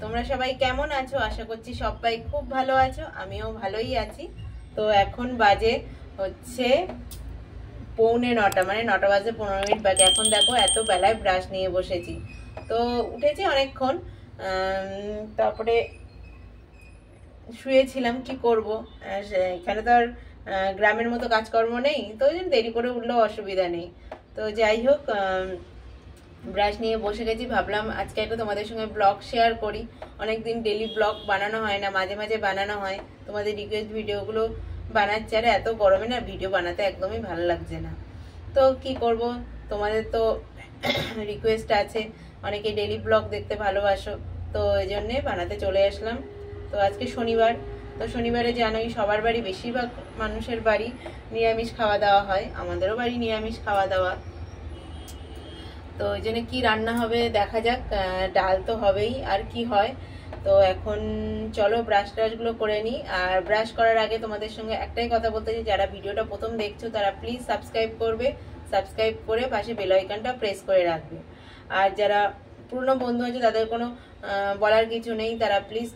তোমরা সবাই কেমন আছো? আশা করছি সবাই খুব ভালো আছো, আমিও ভালোই আছি। তো এখন বাজে হচ্ছে 8:45, মানে 9টা বাজে 15 মিনিট বাকি। এখন দেখো এত বেলায় ব্রাশ নিয়ে বসেছি। তো উঠেছি অনেকক্ষণ, তারপরে শুয়েছিলাম, কি করব, এখানে তো আর গ্রামের মতো কাজকর্ম নেই, তো ওই জন্য দেরি করে উঠলেও অসুবিধা নেই। তো যাই হোক, ব্রাশ নিয়ে বসে গেছি, ভাবলাম আজকে একটু তোমাদের সঙ্গে ব্লগ শেয়ার করি। অনেকদিন ডেলি ব্লগ বানানো হয় না, মাঝে মাঝে বানানো হয়। তোমাদের রিকোয়েস্ট ভিডিওগুলো বানাচ্ছি, আর এত গরমে না ভিডিও বানাতে একদমই ভালো লাগছে না। তো কি করব, তোমাদের তো রিকোয়েস্ট আছে, অনেকে ডেলি ব্লগ দেখতে ভালোবাসো, তো এই জন্যে বানাতে চলে আসলাম। তো আজকে শনিবার, তো শনিবারে জানোই সবার বাড়ি, বেশিরভাগ মানুষের বাড়ি নিরামিষ খাওয়া দাওয়া হয়, আমাদেরও বাড়ি নিরামিষ খাওয়া দাওয়া। তো ওই জন্য কি রান্না হবে দেখা যাক, ডাল তো হবেই, আর কি হয়। তো এখন চলো ব্রাশ ট্রাশগুলো করে নিই। আর ব্রাশ করার আগে তোমাদের সঙ্গে একটাই কথা বলতে চাই, যারা ভিডিওটা প্রথম দেখছো তারা প্লিজ সাবস্ক্রাইব করবে, সাবস্ক্রাইব করে পাশে বেল আইকনটা প্রেস করে রাখবে। আর যারা পুরনো বন্ধু আছে তাদের কোনো বলার কিছু নেই, তারা প্লিজ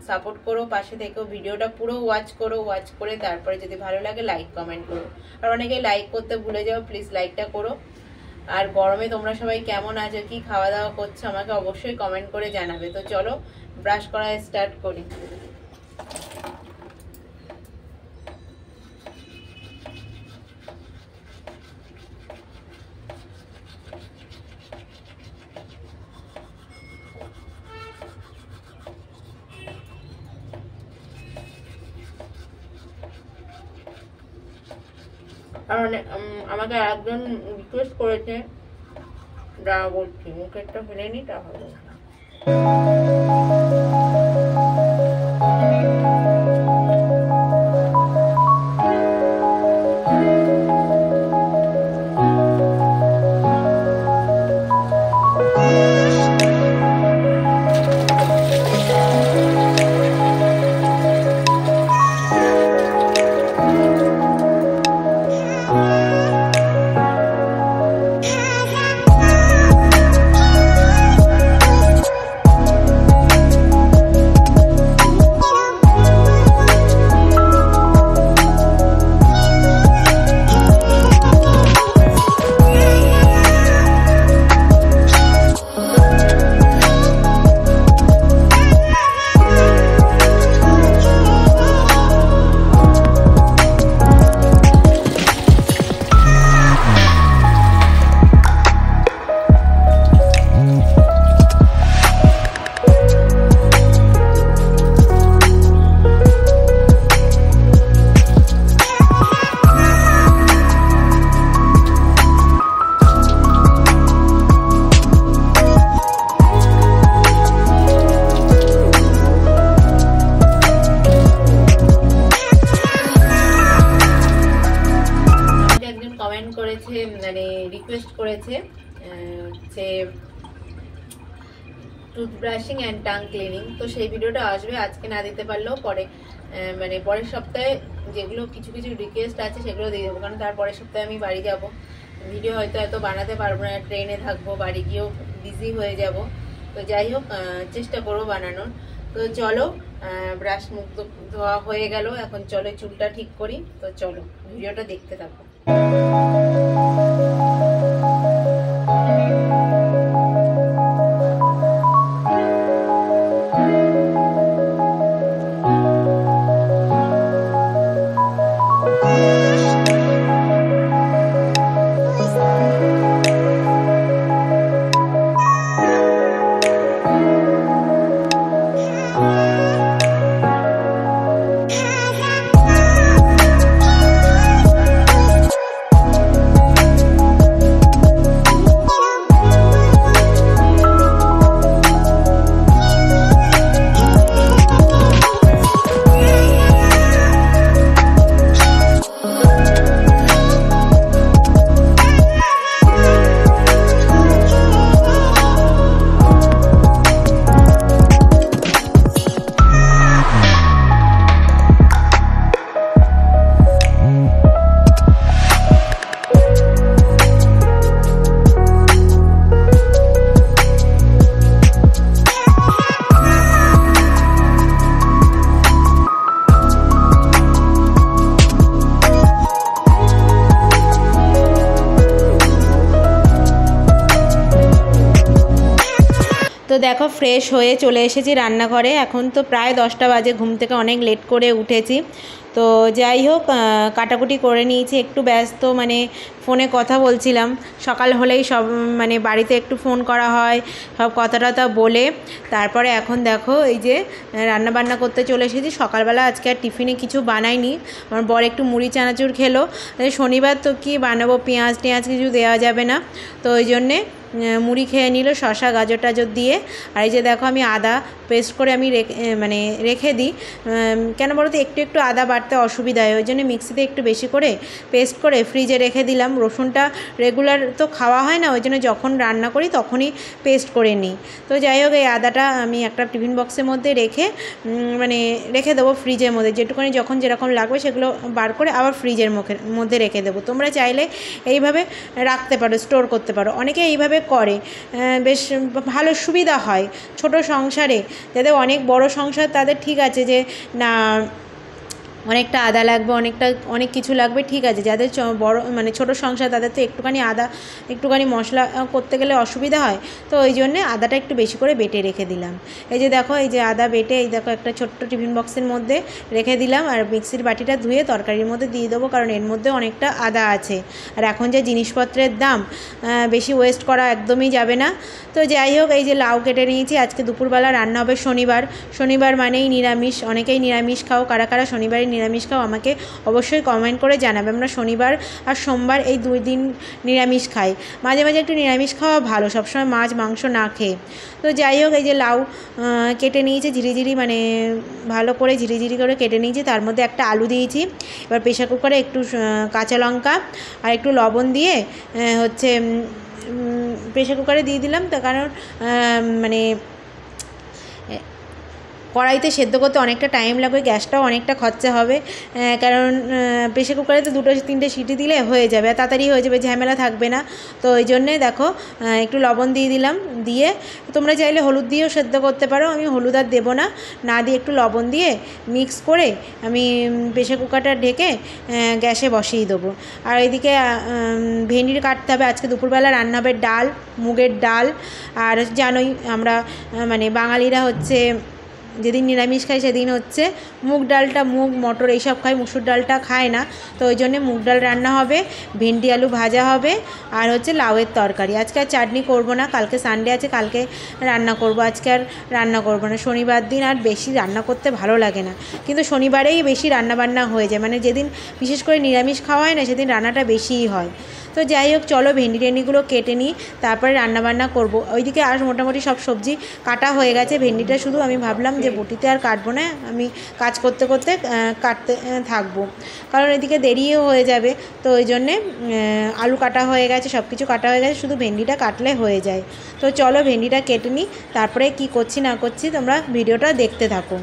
সাপোর্ট করো, পাশে থেকেও ভিডিওটা পুরো ওয়াচ করো, ওয়াচ করে তারপরে যদি ভালো লাগে লাইক কমেন্ট করো। আর অনেকেই লাইক করতে ভুলে যাও, প্লিজ লাইকটা করো। আর গরমে তোমরা সবাই কেমন আছো, কি খাওয়া দাওয়া করছো, আমাকে অবশ্যই কমেন্ট করে জানাবে। তো চলো ব্রাশ করা স্টার্ট করি। আর আমাকে একজন রিকোয়েস্ট করেছে, যা বলছি মুখেরটা ফেলে নি তাহলে। মানে রিকোয়েস্ট করেছে হচ্ছে tooth brushing and tongue cleaning, তো সেই ভিডিওটা আসবে, আজকে না দিতে পারলেও পরে, মানে পরের সপ্তাহে যেগুলো কিছু কিছু রিকোয়েস্ট আছে সেগুলো দিয়ে দেবো, কারণ তার পরের সপ্তাহে আমি বাড়ি যাব, ভিডিও হয়তো এত বানাতে পারবো না, ট্রেনে থাকবো, বাড়ি গিয়েও বিজি হয়ে যাব। তো যাই হোক, চেষ্টা করবো বানানোর। তো চলো, ব্রাশ মুখ ধোয়া হয়ে গেল, এখন চলো চুলটা ঠিক করি। তো চলো ভিডিওটা দেখতে থাকো। দেখো ফ্রেশ হয়ে চলে এসেছি রান্নাঘরে। এখন তো প্রায় 10টা বাজে, ঘুম থেকে অনেক লেট করে উঠেছি। তো যাই হোক, কাটাকুটি করে নিয়েছি। একটু ব্যস্ত, মানে ফোনে কথা বলছিলাম। সকাল হলেই সব মানে বাড়িতে একটু ফোন করা হয়, সব কথা টথা বলে তারপরে এখন দেখো এই যে রান্নাবান্না করতে চলে এসেছি। সকালবেলা আজকে আর টিফিনে কিছু বানাইনি। আমার বর একটু মুড়ি চানাচুর খেলো। শনিবার তো কি বানাবো, পেঁয়াজ টেঁয়াজ কিছু দেওয়া যাবে না, তো ওই জন্যে মুড়ি খেয়ে নিল শসা গাজর টাজর দিয়ে। আর এই যে দেখো আমি আদা পেস্ট করে আমি রেখে দিই। কেন বলো তো, একটু একটু আদা বাটতে অসুবিধা হয়, ওই জন্য মিক্সিতে একটু বেশি করে পেস্ট করে ফ্রিজে রেখে দিলাম। রসুনটা রেগুলার তো খাওয়া হয় না, ওই জন্য যখন রান্না করি তখনই পেস্ট করে নিই। তো যাই হোক, এই আদাটা আমি একটা টিফিন বক্সের মধ্যে রেখে দেবো ফ্রিজের মধ্যে। যেটুকুনি যখন যেরকম লাগবে সেগুলো বার করে আবার ফ্রিজের মধ্যে রেখে দেবো। তোমরা চাইলে এইভাবে রাখতে পারো, স্টোর করতে পারো। অনেকে এইভাবে করে, বেশ ভালো সুবিধা হয় ছোট সংসারে। যাদের অনেক বড় সংসার তাদের ঠিক আছে যে না অনেকটা আদা লাগবে, অনেক কিছু লাগবে, ঠিক আছে। যাদের বড় ছোট সংসার তাদের তো একটুখানি মশলা করতে গেলে অসুবিধা হয়, তো ওই জন্যে আদাটা একটু বেশি করে বেটে রেখে দিলাম। এই যে দেখো, এই যে আদা বেটে এই দেখো একটা ছোট্ট টিফিন বক্সের মধ্যে রেখে দিলাম। আর মিক্সির বাটিটা ধুয়ে তরকারির মধ্যে দিয়ে দেবো, কারণ এর মধ্যে অনেকটা আদা আছে। আর এখন যে জিনিসপত্রের দাম, বেশি ওয়েস্ট করা একদমই যাবে না। তো যাই হোক, এই যে লাউ কেটে নিয়েছি। আজকে দুপুরবেলা রান্না হবে শনিবার মানেই নিরামিষ। অনেকেই নিরামিষ খাও, কারা কারা শনিবারে নিরামিষ খাও আমাকে অবশ্যই কমেন্ট করে জানাবে। আমরা শনিবার আর সোমবার এই 2 দিন নিরামিষ খাই। মাঝে মাঝে একটু নিরামিষ খাওয়া ভালো, সবসময় মাছ মাংস না খেয়ে। তো যাই হোক, এই যে লাউ কেটে নিয়েছি ঝিরিঝিরি, ভালো করে ঝিরিঝিরি করে কেটে নিয়েছি। তার মধ্যে একটা আলু দিয়েছি। এবার প্রেশার কুকারে একটু কাঁচা লঙ্কা আর একটু লবণ দিয়ে প্রেশার কুকারে দিয়ে দিলাম। তার কারণ কড়াইতে সেদ্ধ করতে অনেকটা টাইম লাগবে, গ্যাসটাও অনেকটা খরচা হবে। কারণ প্রেশার কুকারে তো 2-3টে সিটি দিলে হয়ে যাবে, তাড়াতাড়ি হয়ে যাবে, ঝামেলা থাকবে না। তো ওই জন্যে দেখো একটু লবণ দিয়ে দিলাম। দিয়ে তোমরা চাইলে হলুদ দিয়েও সেদ্ধ করতে পারো। আমি হলুদ আর দেবো না দিয়ে একটু লবণ দিয়ে মিক্স করে আমি প্রেশার কুকারটা ঢেকে গ্যাসে বসিয়ে দেবো। আর ওইদিকে ভেন্ডির কাটতে হবে। আজকে দুপুরবেলা রান্না হবে ডাল, মুগের ডাল। আর জানোই আমরা বাঙালিরা যেদিন নিরামিষ খাই সেদিন মুগ ডালটা, মুগ মটর এইসব খাই, মুসুর ডালটা খায় না। তো ওই জন্যে মুগ ডাল রান্না হবে, ভেন্ডি আলু ভাজা হবে, আর লাউয়ের তরকারি। আজকে আর চাটনি করব না, কালকে সানডে আছে, কালকে রান্না করব। আজকে আর রান্না করব না। শনিবার দিন আর বেশি রান্না করতে ভালো লাগে না, কিন্তু শনিবারেই বেশি রান্নাবান্না হয়ে যায়। যেদিন বিশেষ করে নিরামিষ খাওয়া হয় না সেদিন রান্নাটা বেশিই হয়। তো যাই হোক, চলো ভেন্ডি টেন্ডিগুলো কেটে নিই, তারপরে রান্নাবান্না করব। ওইদিকে আর মোটামুটি সব সবজি কাটা হয়ে গেছে। ভেন্ডিটা শুধু আমি ভাবলাম যে বটিতে আর কাটবো না, আমি কাজ করতে করতে কাটতে থাকবো, কারণ এদিকে দেরিও হয়ে যাবে। তো ওই জন্যে আলু কাটা হয়ে গেছে, সব কিছু কাটা হয়ে গেছে, শুধু ভেন্ডিটা কাটলে হয়ে যায়। তো চলো ভেন্ডিটা কেটে নিই, তারপরে কি করছি না করছি তোমরা ভিডিওটা দেখতে থাকো।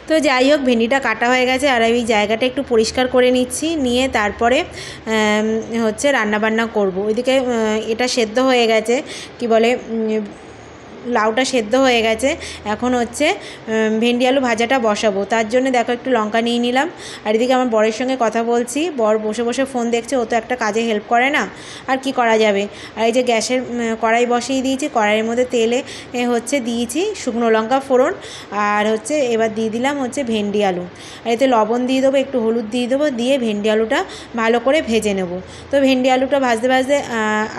তো যাই হোক, ভেন্ডিটা কাটা হয়ে গেছে। আর এই জায়গাটা একটু পরিষ্কার করে নিচ্ছি, নিয়ে তারপরে রান্নাবান্না করব। ওইদিকে এটা সেদ্ধ হয়ে গেছে, কি বলে লাউটা সেদ্ধ হয়ে গেছে। এখন ভেন্ডি আলু ভাজাটা বসাবো। তার জন্য দেখো একটু লঙ্কা নিয়ে নিলাম। আর এদিকে আমার বরের সঙ্গে কথা বলছি, বর বসে বসে ফোন দেখছে, ও তো একটা কাজে হেল্প করে না, আর কি করা যাবে। আর এই যে গ্যাসের কড়াই বসিয়ে দিয়েছি, কড়াইয়ের মধ্যে তেলে দিয়েছি শুকনো লঙ্কা ফোড়ন, আর এবার দিয়ে দিলাম ভেন্ডি আলু। আর এতে লবণ দিয়ে দেবো, একটু হলুদ দিয়ে দেবো, দিয়ে ভেন্ডি আলুটা ভালো করে ভেজে নেব। তো ভেন্ডি আলুটা ভাজতে ভাজতে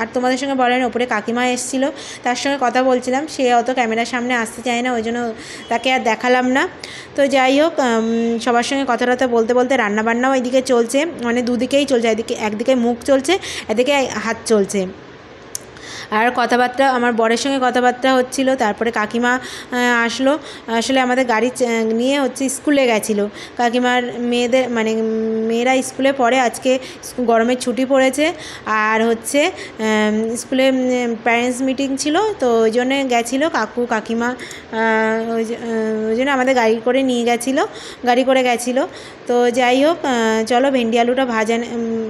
আর তোমাদের সঙ্গে বলেন ওপরে কাকিমা এসেছিলো, তার সঙ্গে কথা বলছিলাম। সে অত ক্যামেরার সামনে আসতে চায় না, ওই জন্য তাকে আর দেখালাম না। তো যাই হোক, সবার সঙ্গে কথা টথা বলতে বলতে রান্নাবান্নাও এদিকে চলছে, দুদিকেই চলছে। একদিকে মুখ চলছে, এদিকে হাত চলছে। আর কথাবার্তা আমার বরের সঙ্গে কথাবার্তা হচ্ছিল। তারপরে কাকিমা আসলো, আসলে আমাদের গাড়ি নিয়ে হচ্ছে স্কুলে গেছিলো। কাকিমার মেয়েদের মানে মেয়েরা স্কুলে পড়ে, আজকে গরমের ছুটি পড়েছে আর হচ্ছে স্কুলে প্যারেন্টস মিটিং ছিল, তো ওই জন্যে গেছিলো কাকু কাকিমা, ওই জন্য আমাদের গাড়ি করে নিয়ে গেছিলো, গাড়ি করে গেছিলো। তো যাই হোক, চলো ভেন্ডি আলুটা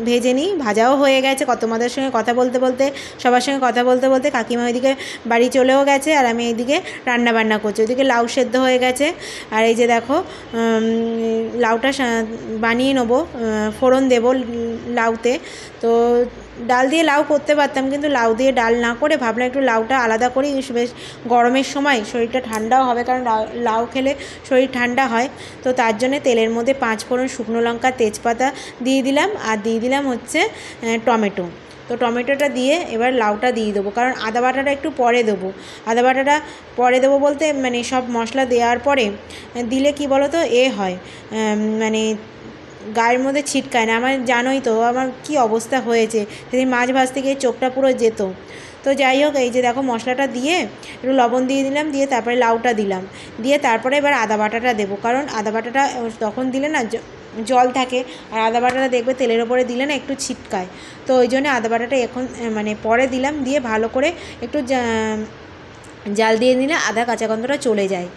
ভেজে নিই। ভাজাও হয়ে গেছে, তোমাদের সঙ্গে কথা বলতে বলতে, সবার সঙ্গে কথা বলতে বলতে কাকিমা ওইদিকে বাড়ি চলেও গেছে আর আমি এইদিকে রান্না বান্না করছি। ওইদিকে লাউ সেদ্ধ হয়ে গেছে আর এই যে দেখো লাউটা বানিয়ে নেবো, ফোড়ন দেবো লাউতে। তো ডাল দিয়ে লাউ করতে পারতাম, কিন্তু লাউ দিয়ে ডাল না করে ভাবলাম একটু লাউটা আলাদা করি, বেশ গরমের সময় শরীরটা ঠান্ডাও হবে, কারণ লাউ খেলে শরীর ঠান্ডা হয়। তো তার জন্যে তেলের মধ্যে 5 ফোড়ন, শুকনো লঙ্কা, তেজপাতা দিয়ে দিলাম আর দিয়ে দিলাম হচ্ছে টমেটো। তো টমেটোটা দিয়ে এবার লাউটা দিয়ে দেবো, কারণ আদা বাটাটা একটু পরে দেবো। আদা বাটাটা পরে দেবো বলতে মানে সব মশলা দেওয়ার পরে দিলে কি বলো তো হয় মানে গায়ের মধ্যে ছিটকায় না। আমার জানোই তো আমার কি অবস্থা হয়েছে, সেদিন মাছ ভাজতে গিয়ে চোখটা পুরো যেত। তো যাই হোক, এই যে দেখো মশলাটা দিয়ে একটু লবণ দিয়ে দিলাম, দিয়ে তারপরে লাউটা দিলাম, দিয়ে তারপরে এবার আদা বাটাটা দেবো, কারণ আদা বাটাটা তখন দিলে না জল থাকে, আর আদা বাটাটা দেখবে তেলের ওপরে দিলে না একটু ছিটকায়। তো ওই জন্য আদা বাটাটা এখন মানে পরে দিলাম, দিয়ে ভালো করে একটু জাল দিয়ে নিলে আদা কাঁচা গন্ধটা চলে যায়।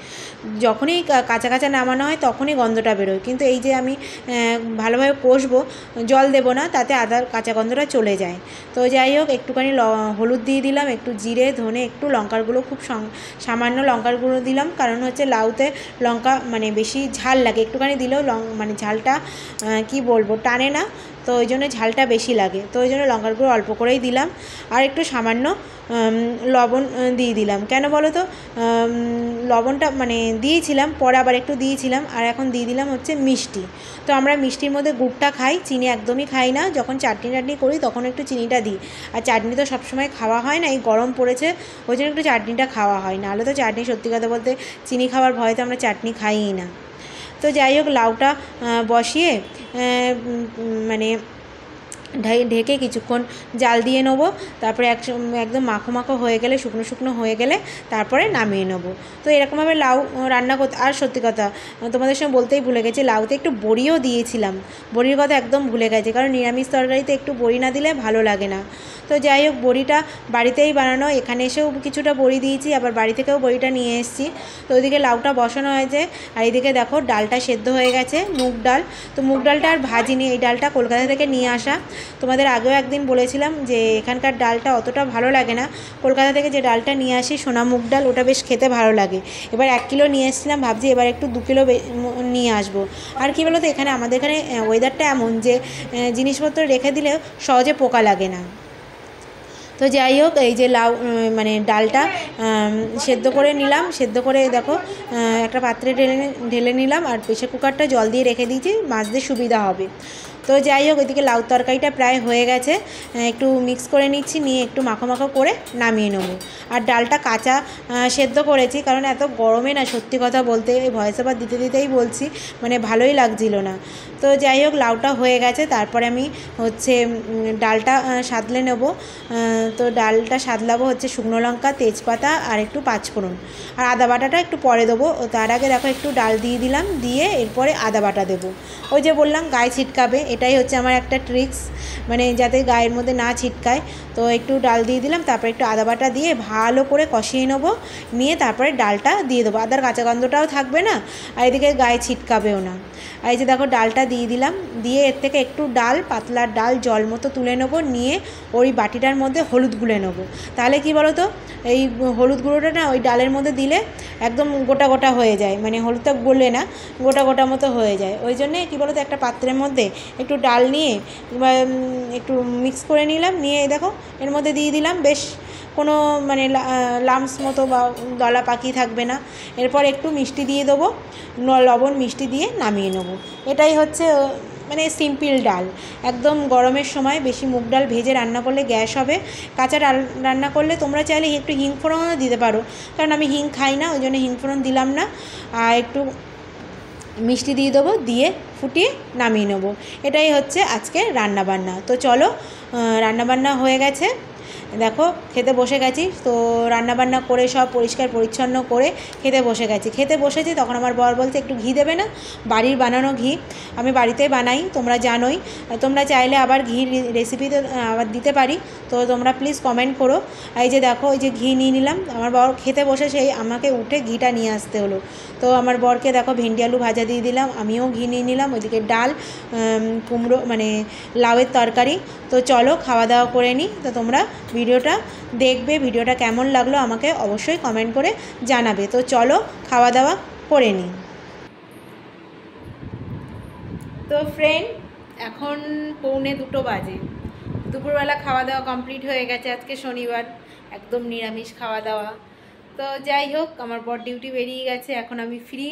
যখনই কাঁচা কাঁচা নামানো হয় তখনই গন্ধটা বেরোয়, কিন্তু এই যে আমি ভালোভাবে কষবো, জল দেবো না, তাতে আদার কাঁচা গন্ধটা চলে যায়। তো যাই হোক, একটুখানি হলুদ দিয়ে দিলাম, একটু জিরে ধনে, একটু লঙ্কার গুঁড়ো, খুব সামান্য লঙ্কার গুঁড়ো দিলাম, কারণ হচ্ছে লাউতে লঙ্কা মানে বেশি ঝাল লাগে, একটুখানি দিলেও মানে ঝালটা কি বলবো টানে না, তো ওই জন্য ঝালটা বেশি লাগে। তো ওই জন্য লঙ্কার গুঁড়ো অল্প করেই দিলাম, আর একটু সামান্য লবণ দিয়ে দিলাম। কেন বলো তো, লবণটা মানে দিয়েছিলাম, পরে আবার একটু দিয়েছিলাম, আর এখন দিয়ে দিলাম হচ্ছে মিষ্টি। তো আমরা মিষ্টির মধ্যে গুড়টা খাই, চিনি একদমই খাই না। যখন চাটনি করি তখন একটু চিনিটা দিই, আর চাটনি তো সবসময় খাওয়া হয় না, এই গরম পড়েছে ওই জন্য একটু চাটনিটা খাওয়া হয়, নাহলে তো চাটনি সত্যি কথা বলতে চিনি খাওয়ার ভয়তে আমরা চাটনি খাইই না। তো যাই হোক, লাউটা বসিয়ে মানে ঢেকে কিছুক্ষণ জাল দিয়ে নেবো, তারপরে একদম মাখো মাখো হয়ে গেলে, শুকনো শুকনো হয়ে গেলে তারপরে নামিয়ে নেবো। তো এরকমভাবে লাউ রান্না করতে। আর সত্যি কথা তোমাদের সঙ্গে বলতেই ভুলে গেছি, লাউতে একটু বড়িও দিয়েছিলাম, বড়ির কথা একদম ভুলে গেছি, কারণ নিরামিষ তরকারিতে একটু বড়ি না দিলে ভালো লাগে না। তো যাই হোক, বড়িটা বাড়িতেই বানানো, এখানে এসেও কিছুটা বড়ি দিয়েছি, আবার বাড়ি থেকেও বড়িটা নিয়ে এসেছি। তো ওইদিকে লাউটা বসানো হয়েছে, আর এইদিকে দেখো ডালটা সেদ্ধ হয়ে গেছে, মুগ ডাল। তো মুগ ডালটা আর ভাজিনি, এই ডালটা কলকাতা থেকে নিয়ে আসা। তোমাদের আগেও একদিন বলেছিলাম যে এখানকার ডালটা অতটা ভালো লাগে না, কলকাতা থেকে যে ডালটা নিয়ে আসি সোনা মুগ ডাল, ওটা বেশ খেতে ভালো লাগে। এবার 1 কিলো নিয়ে এসেছিলাম, ভাবছি এবার একটু 2 কিলো নিয়ে আসবো। আর কি বলো তো, এখানে আমাদের এখানে ওয়েদারটা এমন যে জিনিসপত্র রেখে দিলেও সহজে পোকা লাগে না। তো যাই হোক, এই যে লাউ মানে ডালটা সেদ্ধ করে নিলাম, সেদ্ধ করে দেখো একটা পাত্রে ঢেলে নিলাম, আর প্রেসার কুকারটা জল দিয়ে রেখে দিয়েছি, মাজতে সুবিধা হবে। তো যাই হোক, এদিকে লাউ তরকারিটা প্রায় হয়ে গেছে, একটু মিক্স করে নিচ্ছি, নিয়ে একটু মাখো মাখো করে নামিয়ে নেবো। আর ডালটা কাঁচা সেদ্ধ করেছি, কারণ এত গরমে না সত্যি কথা বলতে এই ভয়েস ওভার দিতে দিতেই বলছি, মানে ভালোই লাগছিল না। তো যাই হোক, লাউটা হয়ে গেছে, তারপরে আমি হচ্ছে ডালটা সাদলে নেব। তো ডালটা সাদলাবো হচ্ছে শুকনো লঙ্কা, তেজপাতা আর একটু 5 ফোড়ন, আর আদা বাটাটা একটু পরে দেবো। তার আগে দেখো একটু ডাল দিয়ে দিলাম, দিয়ে এরপরে আদা বাটা দেবো। ওই যে বললাম গায়ে ছিটকাবে, এটাই হচ্ছে আমার একটা ট্রিক্স, মানে যাতে গায়ের মধ্যে না ছিটকায়। তো একটু ডাল দিয়ে দিলাম, তারপরে একটু আদা বাটা দিয়ে ভালো করে কষিয়ে নেবো, নিয়ে তারপরে ডালটা দিয়ে দেবো, আদার কাঁচা গন্ধটাও থাকবে না, আর এদিকে গায়ে ছিটকাবেও না। আর এই যে দেখো ডালটা দিয়ে দিলাম, দিয়ে এর থেকে একটু ডাল, পাতলা ডাল জল মতো তুলে নেবো, নিয়ে ওই বাটিটার মধ্যে হলুদ গুলে নেবো। তাহলে কি বলো তো, এই হলুদ গুঁড়োটা না ওই ডালের মধ্যে দিলে একদম গোটা গোটা হয়ে যায়, মানে হলুদটা গলে না, গোটা গোটা মতো হয়ে যায়। ওই জন্যে কী বলো তো, একটা পাত্রের মধ্যে একটু ডাল নিয়ে একটু মিক্স করে নিলাম, নিয়ে দেখো এর মধ্যে দিয়ে দিলাম, বেশ কোনো মানে লামস মতো বা দলা পাকি থাকবে না। এরপর একটু মিষ্টি দিয়ে দেবো, লবণ মিষ্টি দিয়ে নামিয়ে নেবো। এটাই হচ্ছে মানে সিম্পল ডাল। একদম গরমের সময় বেশি মুগ ডাল ভেজে রান্না করলে গ্যাস হবে, কাঁচা ডাল রান্না করলে তোমরা চাইলে একটু হিং ফোড়নও দিতে পারো, কারণ আমি হিং খাই না, ওই জন্য হিং ফোড়ন দিলাম না। আর একটু মিষ্টি দিয়ে দেবো, দিয়ে ফুটিয়ে নামিয়ে নেবো। এটাই হচ্ছে আজকে রান্নাবান্না। তো চলো, রান্নাবান্না হয়ে গেছে, দেখো খেতে বসে গেছি। তো রান্নাবান্না করে সব পরিষ্কার পরিচ্ছন্ন করে খেতে বসে গেছি। খেতে বসেছি তখন আমার বর বলছে একটু ঘি দেবে না, বাড়ির বানানো ঘি, আমি বাড়িতে বানাই তোমরা জানোই। তোমরা চাইলে আবার ঘি রেসিপিতে আবার দিতে পারি, তো তোমরা প্লিজ কমেন্ট করো। এই যে দেখো এই যে ঘি নিয়ে নিলাম, আমার বর খেতে বসে সেই আমাকে উঠে ঘিটা নিয়ে আসতে হলো। তো আমার বরকে দেখো ভেন্ডি আলু ভাজা দিয়ে দিলাম, আমিও ঘি নিয়ে নিলাম, ওইদিকে ডাল, কুমড়ো মানে লাউয়ের তরকারি। তো চলো খাওয়া দাওয়া করে নিই। তো তোমরা ভিডিওটা দেখবে, ভিডিওটা কেমন লাগলো আমাকে অবশ্যই কমেন্ট করে জানাবে। তো চলো খাওয়া দাওয়া করে নিই। তো ফ্রেন্ড এখন 1:45 বাজে, দুপুরবেলা খাওয়া দাওয়া কমপ্লিট হয়ে গেছে। আজকে শনিবার, একদম নিরামিষ খাওয়া দাওয়া। তো যাই হোক আমার বর ডিউটি বেরিয়ে গেছে, এখন আমি ফ্রি,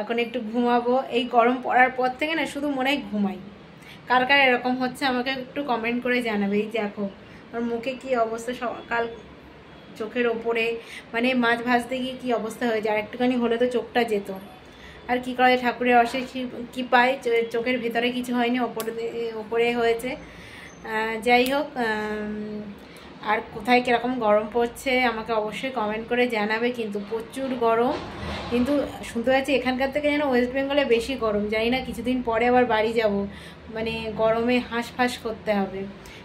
এখন একটু ঘুমাবো। এই গরম পড়ার পর থেকে না শুধু মনে হয় ঘুমাই। কার কার এরকম হচ্ছে আমাকে একটু কমেন্ট করে জানাবে। এই দেখো আমার মুখে কি অবস্থা, সকাল চোখের ওপরে মানে মাছ ভাজতে গিয়ে কী অবস্থা হয়ে যায়, আর একটুখানি হলে তো চোখটা যেত। আর কি করে ঠাকুরের অশেষ কি পায়, চোখের ভেতরে কিছু হয়নি, ওপরে হয়েছে। যাই হোক, আর কোথায় কীরকম গরম পড়ছে আমাকে অবশ্যই কমেন্ট করে জানাবে। কিন্তু প্রচুর গরম, কিন্তু শুনতে পাচ্ছি এখানকার থেকে যেন ওয়েস্ট বেঙ্গলে বেশি গরম। জানি না কিছুদিন পরে আবার বাড়ি যাব, মানে গরমে হাঁসফাঁস করতে হবে।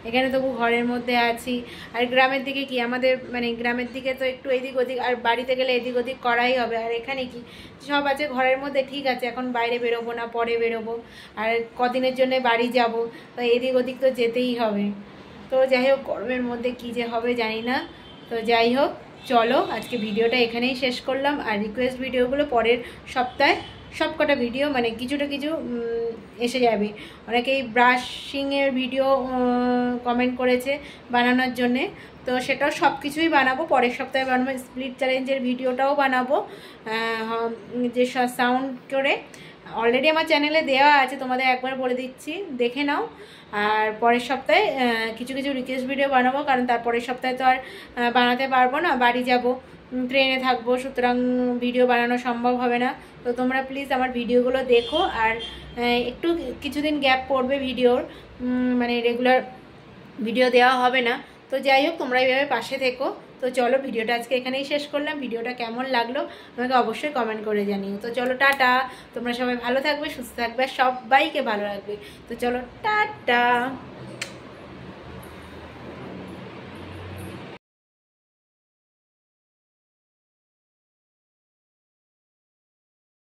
এখানে তবু ঘরের মধ্যে আছি। আর গ্রামের দিকে কি, আমাদের মানে গ্রামের দিকে তো একটু এদিক ওদিক, আর বাড়িতে গেলে এদিক ওদিক করাই হবে। আর এখানে কি সব আছে ঘরের মধ্যে, ঠিক আছে এখন বাইরে বেরোবো না, পরে বেরোবো, আর কদিনের জন্য বাড়ি যাব, তো এদিক ওদিক তো যেতেই হবে। তো যাই হোক গরমের মধ্যে কী যে হবে জানি না। তো যাই হোক চলো আজকে ভিডিওটা এখানেই শেষ করলাম। আর রিকোয়েস্ট ভিডিওগুলো পরের সপ্তাহে সবকটা ভিডিও মানে কিছুটা কিছু এসে যাবে। অনেকেই ব্রাশিংয়ের ভিডিও কমেন্ট করেছে বানানোর জন্যে, তো সেটাও সব কিছুই বানাবো পরের সপ্তাহে বানাবো। স্প্লিট চ্যালেঞ্জের ভিডিওটাও বানাবো, যে সাউন্ড করে অলরেডি আমার চ্যানেলে দেওয়া আছে, তোমাদের একবার বলে দিচ্ছি দেখে নাও। আর পরের সপ্তাহে কিছু কিছু রিকোয়েস্ট ভিডিও বানাবো, কারণ তারপরের সপ্তাহে তো আর বানাতে পারবো না, বাড়ি যাব, ট্রেনে থাকবো, সুতরাং ভিডিও বানানো সম্ভব হবে না। তো তোমরা প্লিজ আমার ভিডিওগুলো দেখো। আর একটু কিছুদিন গ্যাপ পড়বে ভিডিওর, মানে রেগুলার ভিডিও দেওয়া হবে না। তো যাই হোক তোমরা এইভাবে পাশে থেকো। তো চলো ভিডিওটা আজকে এখানেই শেষ করলাম। ভিডিওটা কেমন লাগলো আমাকে অবশ্যই কমেন্ট করে জানিও। তো চলো টাটা, তোমরা সবাই ভালো থাকবে, সুস্থ থাকবে, সবাইকে ভালো রাখবে। তো চলো টাটা।